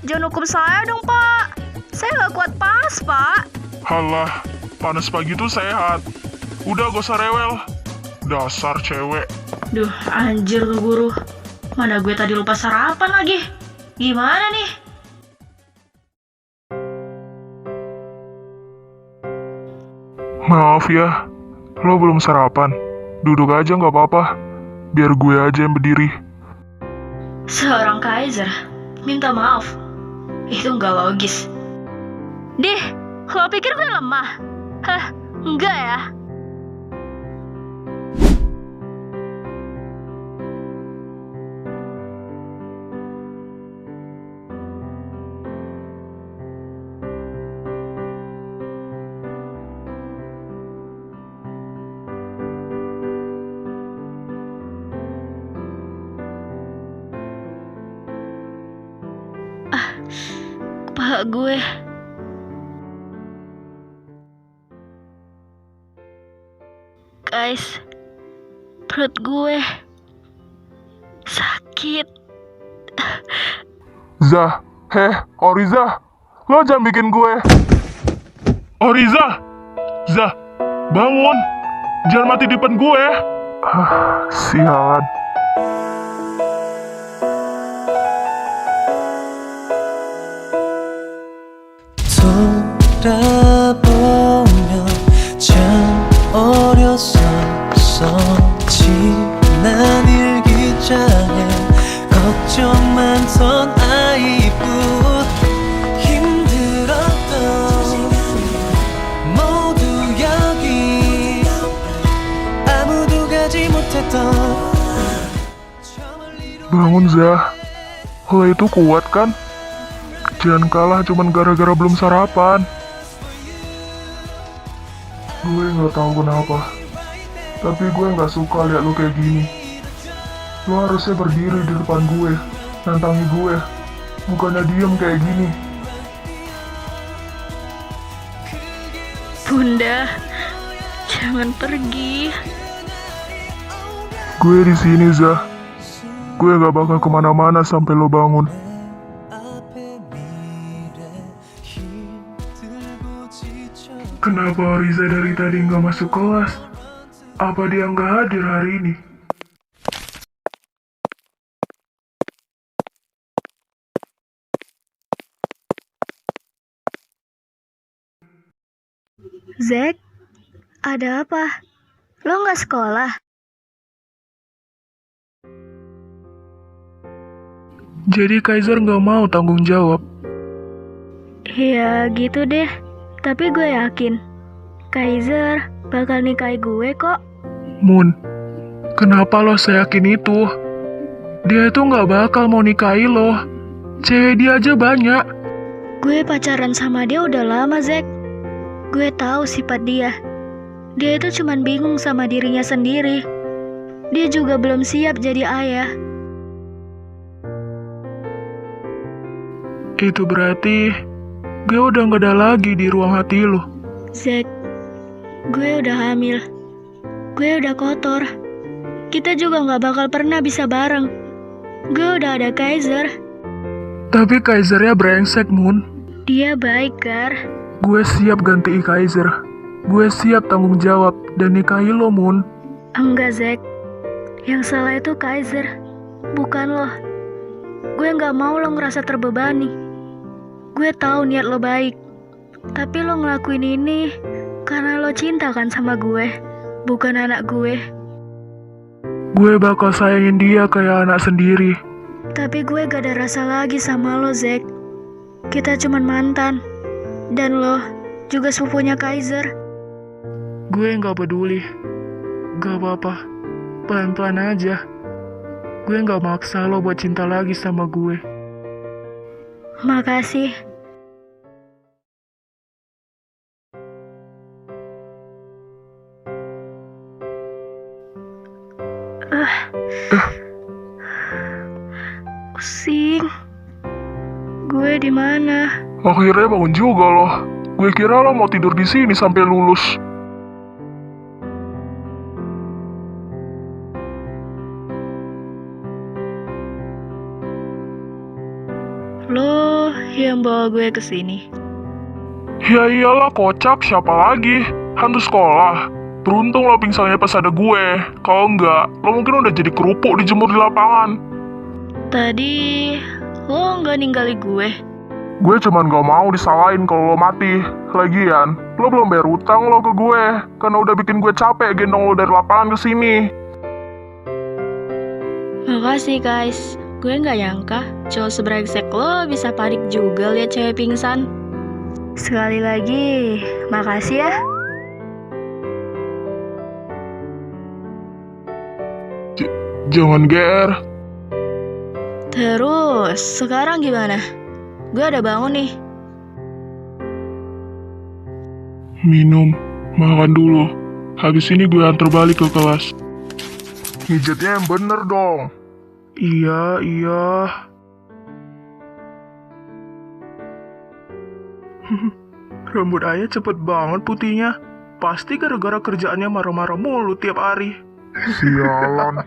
Jangan hukum saya dong, Pak. Saya nggak kuat panas, Pak. Halah, panas pagi tuh sehat. Udah gak usah rewel. Dasar cewek. Duh, anjir tuh guru. Mana gue tadi lupa sarapan lagi. Gimana nih? Maaf ya, lo belum sarapan. Duduk aja gak apa-apa. Biar gue aja yang berdiri. Seorang Kaiser minta maaf. Itu nggak logis. Dih, lo pikir gue lemah? Hah, enggak ya? Kepala gue. Guys, perut gue sakit. Zah, Oriza, lo jangan bikin gue. Oriza, Zah, bangun. Jangan mati di depan gue. Sialan. 돌아보면 참 어렸었어. 지난 일기장에 걱정 많던 아이뿐 힘들었던 모두 여기 아무도 가지 못했던 Bangun, Zah. Lo itu kuat kan? Jangan kalah cuman gara-gara belum sarapan. Gue gak tahu kenapa, tapi gue gak suka lihat lo kayak gini. Lo harusnya berdiri di depan gue, nantangi gue, bukannya diem kayak gini. Bunda, jangan pergi. Gue di sini, Zah. Gue gak bakal kemana-mana sampai lo bangun. Kenapa Riza dari tadi nggak masuk kelas? Apa dia nggak hadir hari ini? Zack, ada apa? Lo nggak sekolah? Jadi Kaiser nggak mau tanggung jawab. Ya gitu deh. Tapi gue yakin Kaiser bakal nikahi gue kok. Moon, kenapa lo seyakin itu? Dia itu nggak bakal mau nikahi lo. Cewek dia aja banyak. Gue pacaran sama dia udah lama, Zack. Gue tahu sifat dia. Dia itu cuman bingung sama dirinya sendiri. Dia juga belum siap jadi ayah. Itu berarti gue udah nggak ada lagi di ruang hati lo. Zack, gue udah hamil. Gue udah kotor. Kita juga nggak bakal pernah bisa bareng. Gue udah ada Kaiser. Tapi Kaisernya brengsek, Moon. Dia baik, Gar. Gue siap ganti Kaiser. Gue siap tanggung jawab dan nikahi lo, Moon. Enggak, Zack. Yang salah itu Kaiser, bukan lo. Gue nggak mau lo ngerasa terbebani. Gue tahu niat lo baik, tapi lo ngelakuin ini karena lo cinta kan sama gue, bukan anak gue. Gue bakal sayangin dia kayak anak sendiri. Tapi gue gak ada rasa lagi sama lo, Zack. Kita cuman mantan, dan lo juga sepupunya Kaiser. Gue nggak peduli. Gak apa-apa. Pelan-pelan aja. Gue nggak maksa lo buat cinta lagi sama gue. Makasih. Pusing. Gue di mana? Akhirnya bangun juga loh. Gue kira lo mau tidur di sini sampai lulus. Lo yang bawa gue ke sini. Ya iyalah kocak, siapa lagi? Hantu sekolah. Beruntung lo pingsannya pas ada gue. Kalau enggak, lo mungkin udah jadi kerupuk dijemur di lapangan. Tadi lo nggak ninggalin gue. Gue cuman gak mau disalahin kalau lo mati. Lagian, lo belum bayar utang lo ke gue. Karena udah bikin gue capek gendong lo dari lapangan ke sini. Makasih guys, gue nggak nyangka cowok sebrengsek lo bisa panik juga liat cewek pingsan. Sekali lagi, makasih ya. Jangan GR. Terus, sekarang gimana? Gue ada bangun nih. Minum, makan dulu. Habis ini gue antar balik ke kelas. Pijetnya yang bener dong. Iya. Rambut ayah cepet banget putihnya. Pasti gara-gara kerjaannya marah-marah mulu tiap hari. Sialan.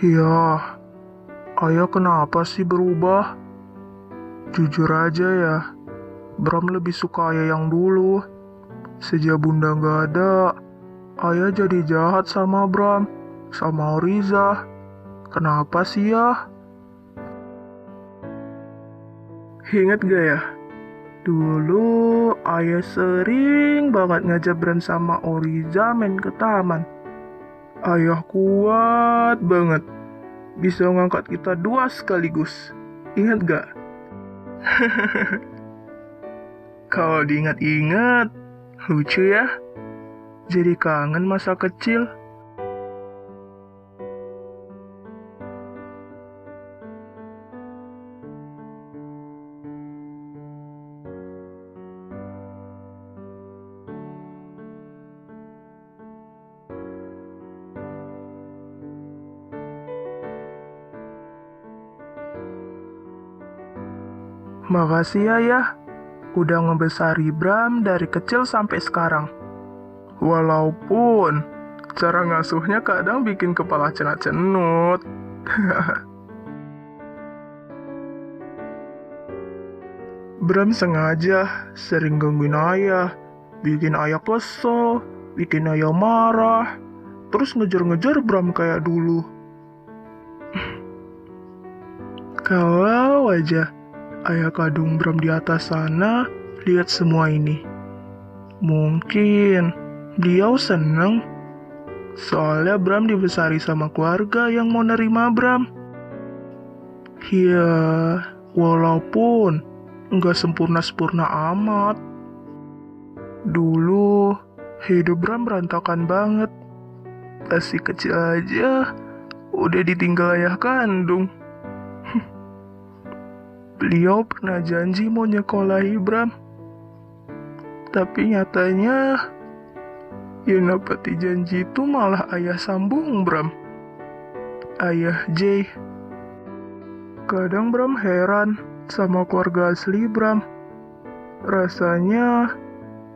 Ya, ayah kenapa sih berubah? Jujur aja ya, Bram lebih suka ayah yang dulu. Sejak bunda gak ada, ayah jadi jahat sama Bram, sama Oriza. Kenapa sih ya? Ingat gak ya? Dulu ayah sering banget ngajak Bram sama Oriza main ke taman. Ayah kuat banget, bisa ngangkat kita dua sekaligus. Ingat gak? Kalau diingat-ingat, lucu ya. Jadi kangen masa kecil. Makasih ya, udah ngebesari Bram dari kecil sampai sekarang. Walaupun cara ngasuhnya kadang bikin kepala cenut-cenut. Bram sengaja sering gangguin ayah, bikin ayah kesel, bikin ayah marah, terus ngejar-ngejar Bram kayak dulu. Kalau aja ayah kandung Bram di atas sana lihat semua ini, mungkin beliau seneng. Soalnya Bram dibesari sama keluarga yang mau nerima Bram. Ya, walaupun nggak sempurna-sempurna amat. Dulu hidup Bram berantakan banget. Masih kecil aja udah ditinggal ayah kandung. Beliau pernah janji mau nyekolahi Bram. Tapi nyatanya, yang nepati janji itu malah ayah sambung Bram. Ayah J. Kadang Bram heran sama keluarga asli Bram. Rasanya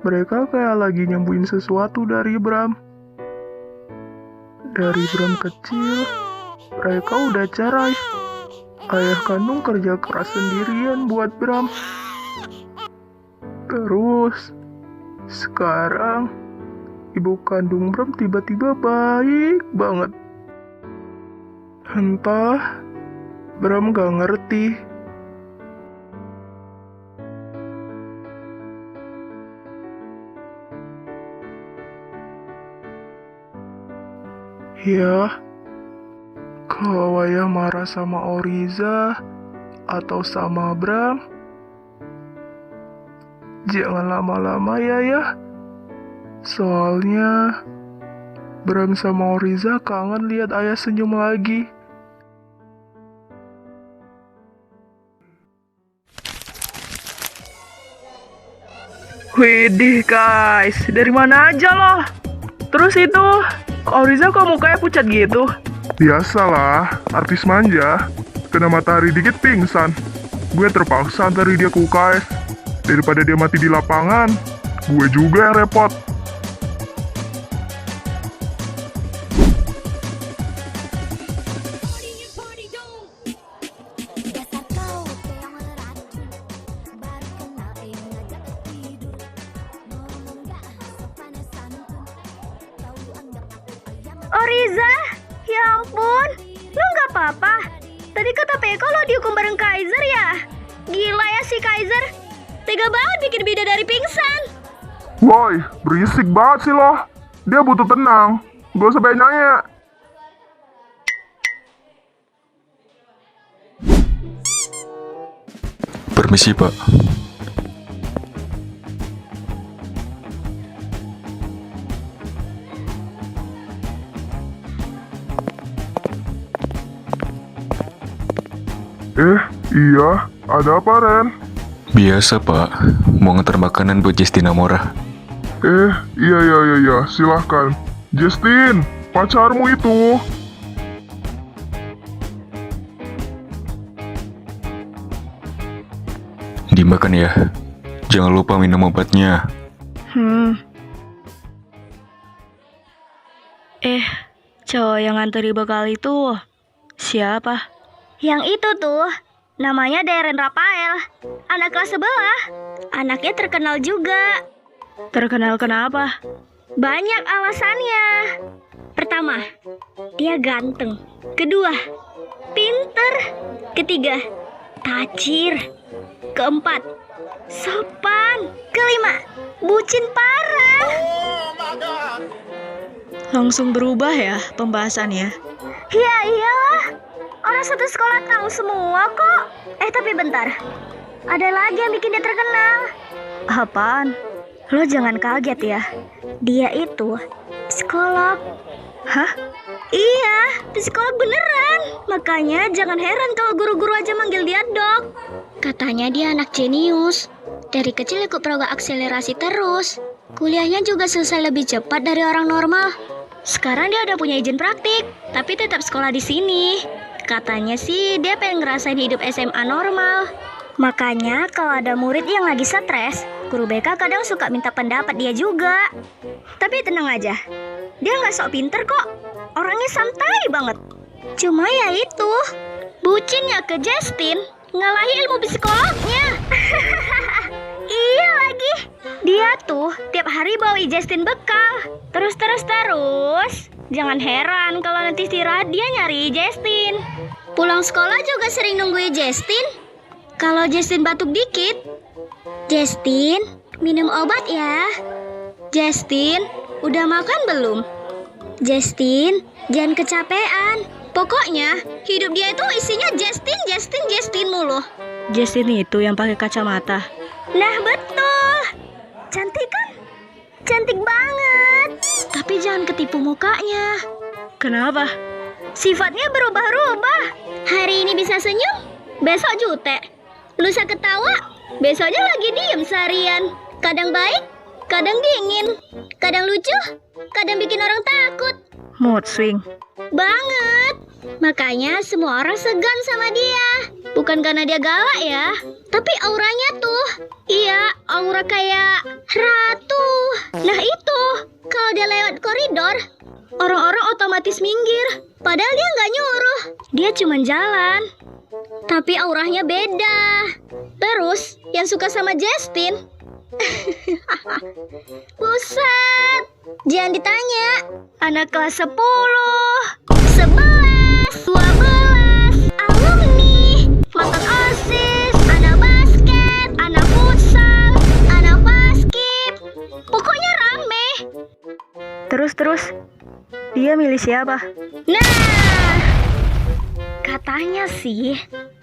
mereka kayak lagi nyembuhin sesuatu dari Bram. Dari Bram kecil, mereka udah cerai. Ayah kandung kerja keras sendirian buat Bram. Terus, sekarang ibu kandung Bram tiba-tiba baik banget. Entah, Bram gak ngerti. Ya, kalau ayah marah sama Oriza atau sama Bram, jangan lama-lama ya. Soalnya Bram sama Oriza kangen lihat ayah senyum lagi. Widih guys, dari mana aja loh? Terus itu, Kak Riza kok mukanya pucat gitu? Biasalah, artis manja. Kena matahari dikit pingsan. Gue terpaksa antarin dia ke UKS. Daripada dia mati di lapangan, gue juga yang repot. Oh Riza, ya ampun, lu nggak apa-apa? Tadi kata Peko lo dihukum bareng Kaiser ya? Gila ya si Kaiser, tega banget bikin bidadari pingsan. Woi, berisik banget sih lo. Dia butuh tenang. Gak usah banyak nanya. Permisi, Pak. Iya. Ada apa, Ren? Biasa, Pak. Mau ngantar makanan buat Justina Mora. Iya, silahkan. Justin, pacarmu itu. Dimakan ya. Jangan lupa minum obatnya. Cowok yang nganteri bekal itu siapa? Yang itu tuh, namanya Darren Rafael. Anak kelas sebelah. Anaknya terkenal juga. Terkenal kenapa? Banyak alasannya. Pertama, dia ganteng. Kedua, pinter. Ketiga, tajir. Keempat, sopan. Kelima, bucin parah. Langsung berubah ya pembahasannya? Ya iyalah, orang satu sekolah tahu semua kok. Tapi bentar, ada lagi yang bikin dia terkenal. Apaan? Lo jangan kaget ya, dia itu psikolog. Hah? Iya, psikolog beneran. Makanya jangan heran kalau guru-guru aja manggil dia dok. Katanya dia anak jenius. Dari kecil ikut program akselerasi terus. Kuliahnya juga selesai lebih cepat dari orang normal. Sekarang dia udah punya izin praktik, tapi tetap sekolah di sini. Katanya sih dia pengen ngerasain hidup SMA normal. Makanya kalau ada murid yang lagi stres, guru BK kadang suka minta pendapat dia juga. Tapi tenang aja, dia nggak sok pinter kok. Orangnya santai banget. Cuma ya itu, bucinnya ke Justin ngalahi ilmu psikolognya. Iya lagi, dia tuh tiap hari bawa Justin bekal. Terus. Jangan heran kalau nanti istirahat dia nyari Justin. Pulang sekolah juga sering nungguin Justin. Kalau Justin batuk dikit, Justin minum obat ya. Justin udah makan belum? Justin jangan kecapean. Pokoknya hidup dia itu isinya Justin mulu. Justin itu yang pakai kacamata. Nah betul. Cantik kan? Cantik banget. Tapi jangan ketipu mukanya. Kenapa? Sifatnya berubah-ubah. Hari ini bisa senyum, besok jutek. Lusa ketawa, besoknya lagi diem seharian. Kadang baik, kadang dingin. Kadang lucu, kadang bikin orang takut. Mood swing banget. Makanya semua orang segan sama dia. Bukan karena dia galak ya, tapi auranya tuh. Iya, aura kayak ratu. Nah itu, kalau dia lewat koridor, orang-orang otomatis minggir. Padahal dia nggak nyuruh, dia cuma jalan. Tapi auranya beda. Terus, yang suka sama Justin, buset, jangan ditanya. Anak kelas 10, 11, 12, alumni, mantan OSIS, anak basket, anak futsal, anak basket. Pokoknya rame. Terus, dia milih siapa? Nah,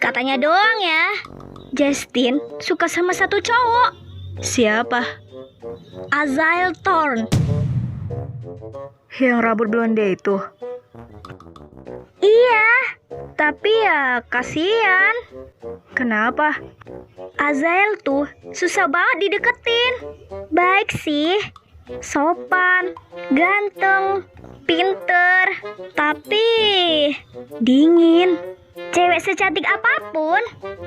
katanya doang ya, Justin suka sama satu cowok. Siapa? Azael Thorne. Yang rambut blonde itu? Iya, tapi ya kasihan. Kenapa? Azael tuh susah banget dideketin. Baik sih, sopan, ganteng, pinter, tapi dingin. Cewek secantik apapun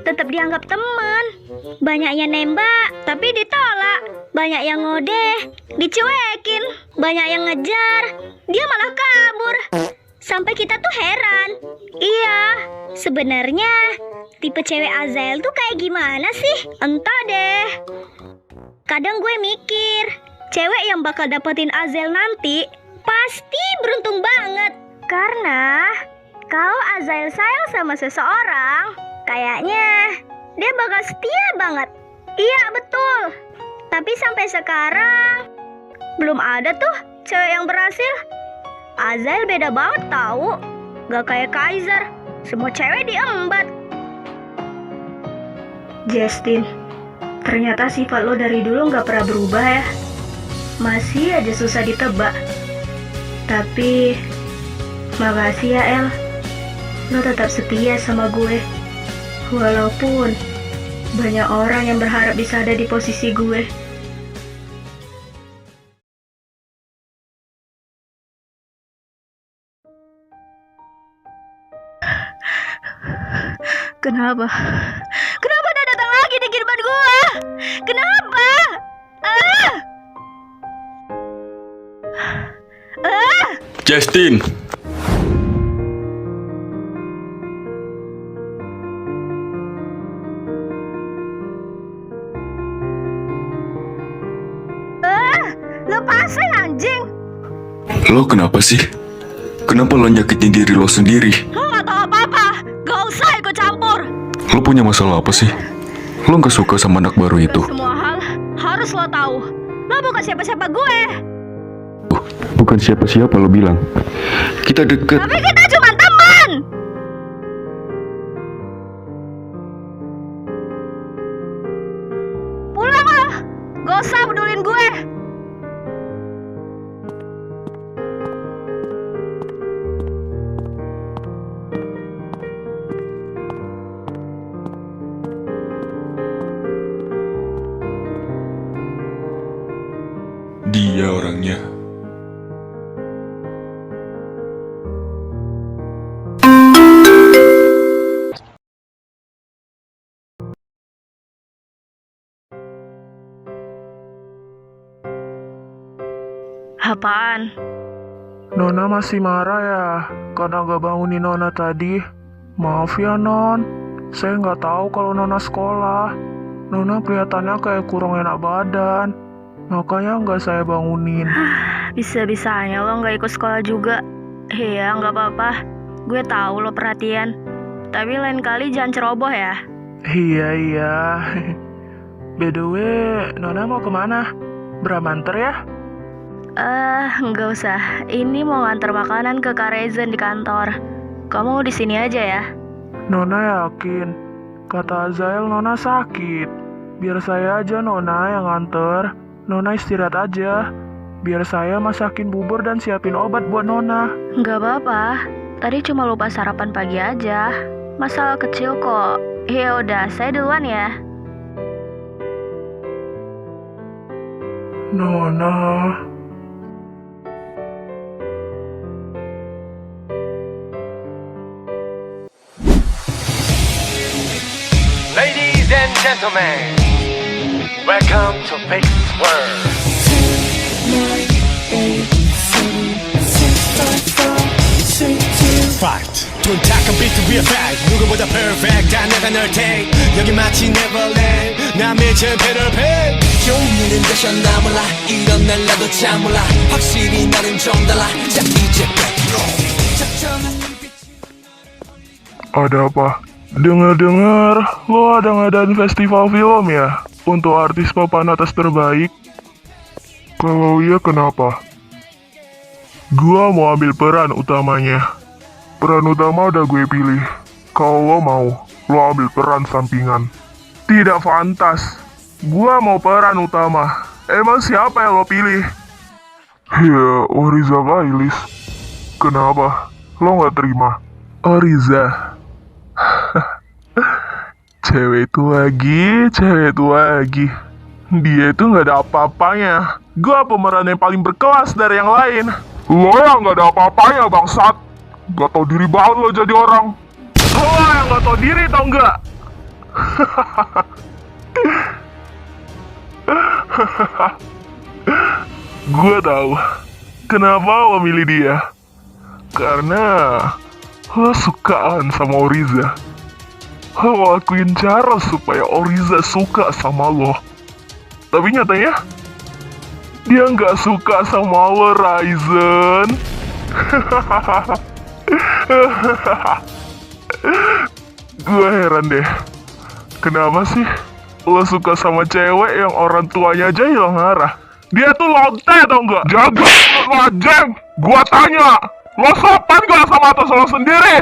tetap dianggap teman. Banyak yang nembak tapi ditolak. Banyak yang ngodeh, dicuekin. Banyak yang ngejar, dia malah kabur. Sampai kita tuh heran. Iya, sebenarnya tipe cewek Azael tuh kayak gimana sih? Entah deh. Kadang gue mikir, cewek yang bakal dapetin Azael nanti pasti beruntung banget. Karena kalau Azael sayang sama seseorang, kayaknya dia bakal setia banget. Iya, betul. Tapi sampai sekarang belum ada tuh cewek yang berhasil. Azael beda banget tahu. Gak kayak Kaiser, semua cewek diembat. Justin, ternyata sifat lo dari dulu gak pernah berubah ya. Masih aja susah ditebak. Tapi makasih ya El, lo tetap setia sama gue. Walaupun banyak orang yang berharap bisa ada di posisi gue. Kenapa? Kenapa dia datang lagi di kehidupan gue? Kenapa? Justin! Lepasin anjing! Lo kenapa sih? Kenapa lo nyakitin diri lo sendiri? Lo gak tahu apa-apa. Gak usah ikut campur. Lo punya masalah apa sih? Lo gak suka sama anak baru itu? Semua hal harus lo tahu. Lo bukan siapa-siapa gue. Bukan siapa-siapa lo bilang. Kita deket. Tapi kita cuma teman. Pulang lo. Gak usah pedulin gue. Dia orangnya. Apaan? Nona masih marah ya karena gak bangunin Nona tadi. Maaf ya Non, saya nggak tahu kalau Nona sekolah. Nona kelihatannya kayak kurang enak badan, makanya nggak saya bangunin. Bisa-bisanya lo gak ikut sekolah juga. Iya, gak apa-apa. Gue tahu lo perhatian. Tapi lain kali jangan ceroboh ya. Iya. By the way, Nona mau kemana? Bramanter ya? Nggak usah. Ini mau nganter makanan ke Kak Rezen di kantor. Kamu di sini aja ya. Nona yakin? Kata Azael Nona sakit. Biar saya aja Nona yang nganter. Nona istirahat aja. Biar saya masakin bubur dan siapin obat buat Nona. Nggak apa-apa. Tadi cuma lupa sarapan pagi aja. Masalah kecil kok. Ya udah, saya duluan ya. Nona. Ladies and gentlemen, welcome to Big World. Right, 돈탁한 beat real fact. 누구보다 perfect. 다 내가 널 take. 여기 마치 Neverland. 나 미친 Peter Pan. 종류는 되셨나 몰라. 이런 날 나도 잘 몰라. 확실히 나는 좀 달라. 자 이제 백으로. 작정한 Ada apa? Dengar-dengar lo ada ngadain festival film ya? Untuk artis papan atas terbaik? Kalau iya kenapa? Gua mau ambil peran utamanya. Peran utama udah gue pilih. Kalau lo mau, lo ambil peran sampingan. Tidak fantas. Gua mau peran utama. Emang siapa yang lo pilih? Ya, Oriza Kailis. Kenapa? Lo nggak terima? Oriza. Cewek itu lagi. Dia itu nggak ada apa-apanya. Gua pemeran yang paling berkelas dari yang lain. Lo yang nggak ada apa-apanya, bangsat. Gak tau diri banget lo jadi orang. Lo yang gak tau diri, tau nggak? Gue tahu kenapa lo milih dia. Karena lo sukaan sama Oriza. Lo lakuin cara supaya Oriza suka sama lo. Tapi nyatanya dia nggak suka sama lo, Ryzen. Gue heran deh, kenapa sih lo suka sama cewek yang orang tuanya aja hilang arah? Dia tuh lonte tau nggak? Jaga lo anjing. Gue tanya, lo sopan gak sama atas lo sendiri?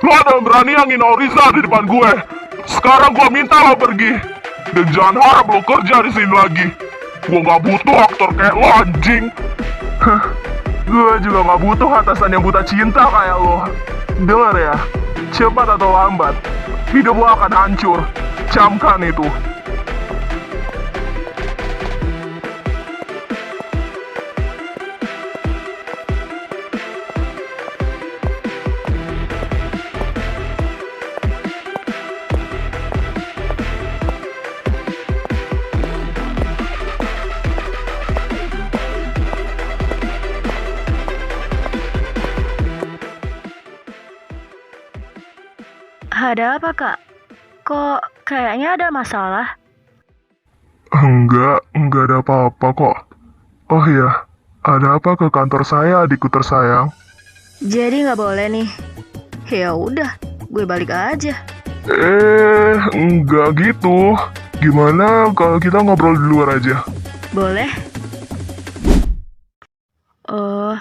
Lo ada berani ngangin Oriza di depan gue. Sekarang gue minta lo pergi. Dan jangan harap lo kerja di sini lagi. Gue gak butuh aktor kayak lo, anjing. Gue juga gak butuh atasan yang buta cinta kayak lo. Dengar ya, cepat atau lambat, hidup lo akan hancur. Camkan itu. Ada apa, Kak? Kok kayaknya ada masalah? Enggak ada apa-apa kok. Oh iya, ada apa ke kantor saya, adikku tersayang? Jadi nggak boleh nih. Ya udah, gue balik aja. Enggak gitu. Gimana kalau kita ngobrol di luar aja? Boleh? Oh,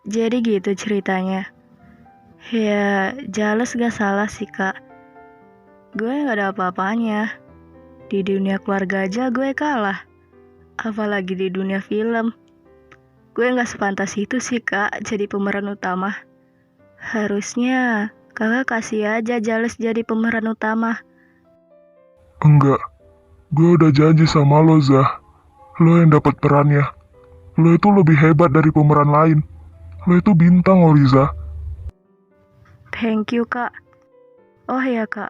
jadi gitu ceritanya. Ya, jelas gak salah sih, Kak. Gue gak ada apa-apanya. Di dunia keluarga aja gue kalah. Apalagi di dunia film. Gue gak sepantas itu sih, Kak, jadi pemeran utama. Harusnya kakak kasih aja Jales jadi pemeran utama. Enggak. Gue udah janji sama lo, Zah. Lo yang dapat perannya. Lo itu lebih hebat dari pemeran lain. Lo itu bintang, Oriza. Thank you, Kak. Oh ya, Kak.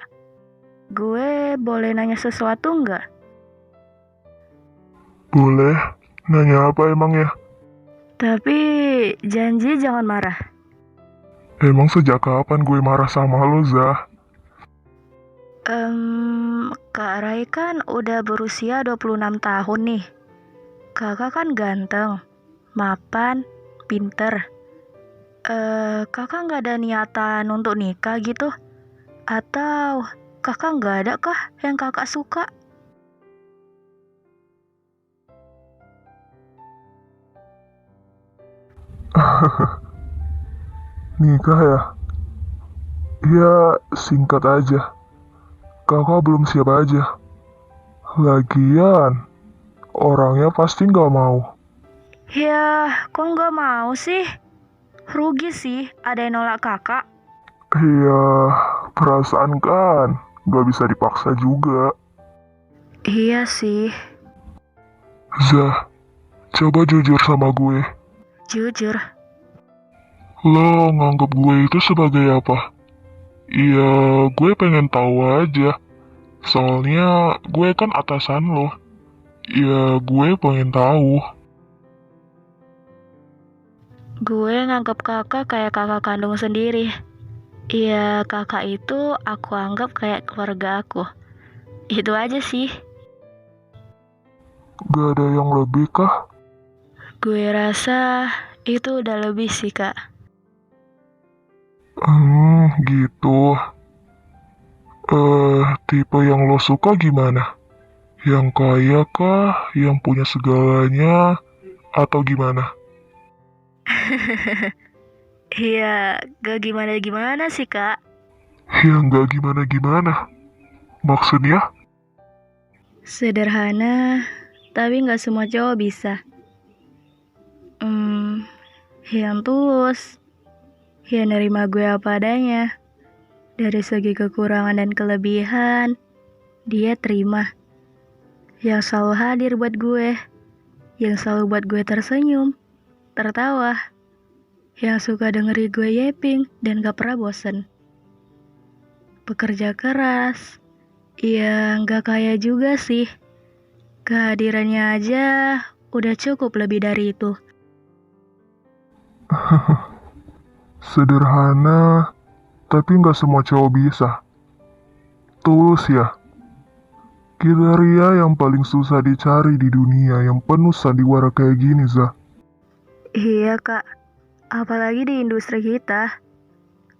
Gue boleh nanya sesuatu nggak? Boleh. Nanya apa emang ya? Tapi janji jangan marah. Emang sejak kapan gue marah sama lo, Zah? Kak Rai kan udah berusia 26 tahun nih. Kakak kan ganteng, mapan, pinter. Kakak nggak ada niatan untuk nikah gitu? Atau kakak nggak ada kah yang kakak suka? Nikah ya? Ya, singkat aja. Kakak belum siap aja. Lagian, orangnya pasti nggak mau. Ya, kok nggak mau sih? Rugi sih ada yang nolak kakak. Iya, perasaan kan nggak bisa dipaksa juga. Iya sih, Zah, coba jujur sama gue. jujur. Lo nganggap gue itu sebagai apa? Iya, gue pengen tahu aja. Soalnya gue kan atasan lo. Ya, gue pengen tahu. Gue nganggap kakak kayak kakak kandung sendiri. Iya, kakak itu aku anggap kayak keluarga aku. Itu aja sih. Gak ada yang lebih kah? Gue rasa itu udah lebih sih, Kak. Gitu. Tipe yang lo suka gimana? Yang kaya kah? Yang punya segalanya? Atau gimana? Iya, gak gimana-gimana sih, Kak. Yang gak gimana-gimana. Maksudnya? Sederhana, tapi gak semua cowok bisa. Yang tulus. Yang nerima gue apa adanya. Dari segi kekurangan dan kelebihan, dia terima. yang selalu hadir buat gue, yang selalu buat gue tersenyum, tertawa, yang suka dengeri gue yapping dan gak pernah bosen. Bekerja keras, ya gak kaya juga sih. Kehadirannya aja udah cukup lebih dari itu. Sederhana, tapi nggak semua cowok bisa. Tulus ya. Kriteria yang paling susah dicari di dunia yang penuh sandiwara kayak gini, Zah. Iya kak, apalagi di industri kita.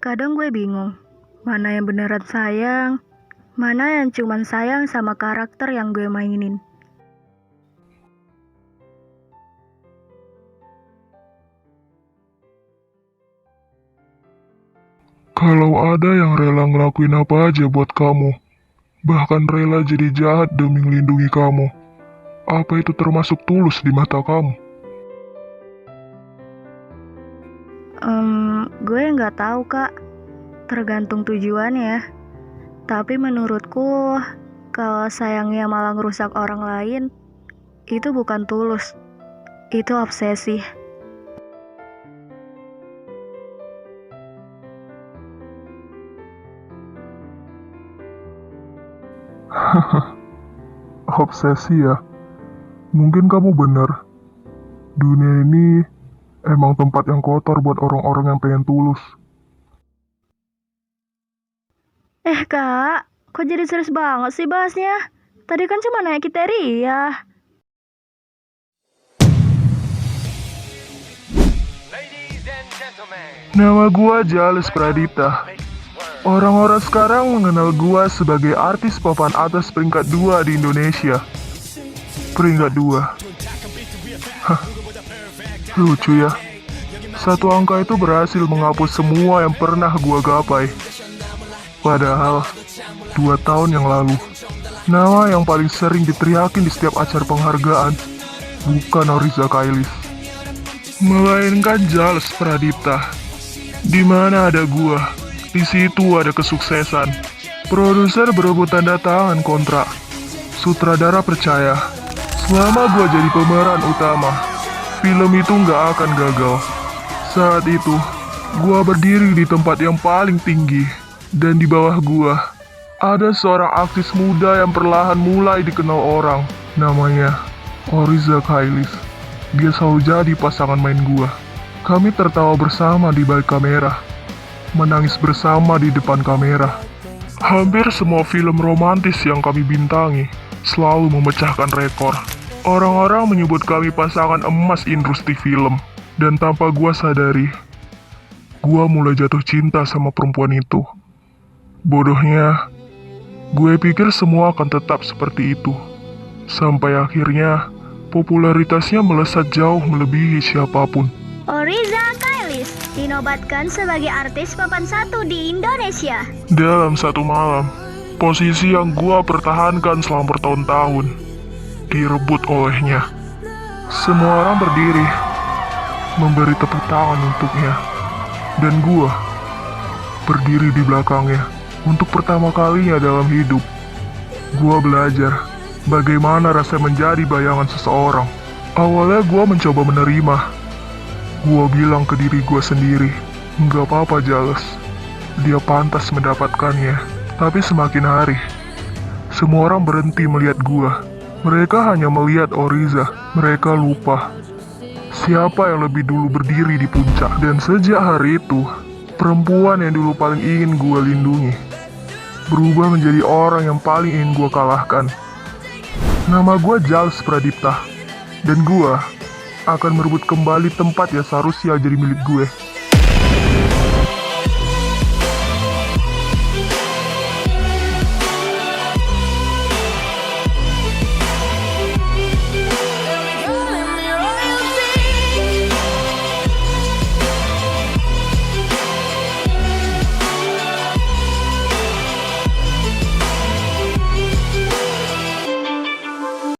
Kadang gue bingung, mana yang beneran sayang, mana yang cuman sayang sama karakter yang gue mainin. Kalau ada yang rela ngelakuin apa aja buat kamu, bahkan rela jadi jahat demi melindungi kamu, apa itu termasuk tulus di mata kamu? Gue nggak tahu kak, tergantung tujuannya. Tapi menurutku, kalau sayangnya malah ngerusak orang lain, itu bukan tulus, itu obsesi. Obsesi ya? Mungkin kamu benar. Dunia ini emang tempat yang kotor buat orang-orang yang pengen tulus. Kak, kok jadi serius banget sih bahasnya? Tadi kan cuma nanya kriteria. Nama gua Jales Pradipta. Orang-orang sekarang mengenal gua sebagai artis papan atas peringkat 2 di Indonesia. Peringkat 2. Hah, lucu ya. Satu angka itu berhasil menghapus semua yang pernah gua gapai. Padahal, 2 tahun yang lalu, nama yang paling sering diteriakin di setiap acara penghargaan bukan Oriza Kailis, melainkan Jales Pradipta. Di mana ada gua, di situ ada kesuksesan. Produser berebut tanda tangan kontrak. Sutradara percaya, selama gua jadi pemeran utama, film itu nggak akan gagal. Saat itu, gua berdiri di tempat yang paling tinggi. Dan di bawah gua, ada seorang aktris muda yang perlahan mulai dikenal orang. Namanya Oriza Kailis. Dia selalu jadi pasangan main gua. Kami tertawa bersama di balik kamera, menangis bersama di depan kamera. Hampir semua film romantis yang kami bintangi selalu memecahkan rekor. Orang-orang menyebut kami pasangan emas industri film. Dan tanpa gua sadari, gua mulai jatuh cinta sama perempuan itu. Bodohnya, gue pikir semua akan tetap seperti itu. Sampai akhirnya, popularitasnya melesat jauh melebihi siapapun. Oriza Kailis dinobatkan sebagai artis papan 1 di Indonesia. Dalam satu malam, posisi yang gua pertahankan selama bertahun-tahun direbut olehnya. Semua orang berdiri, memberi tepuk tangan untuknya. Dan gua berdiri di belakangnya. Untuk pertama kalinya dalam hidup, gua belajar bagaimana rasa menjadi bayangan seseorang. Awalnya gua mencoba menerima. Gua bilang ke diri gua sendiri, nggak apa-apa Jales, dia pantas mendapatkannya. Tapi semakin hari, semua orang berhenti melihat gua. Mereka hanya melihat Oriza. Mereka lupa siapa yang lebih dulu berdiri di puncak. Dan sejak hari itu, perempuan yang dulu paling ingin gua lindungi berubah menjadi orang yang paling ingin gua kalahkan. Nama gua Jales Pradipta, dan gua akan merebut kembali tempat yang seharusnya jadi milik gue.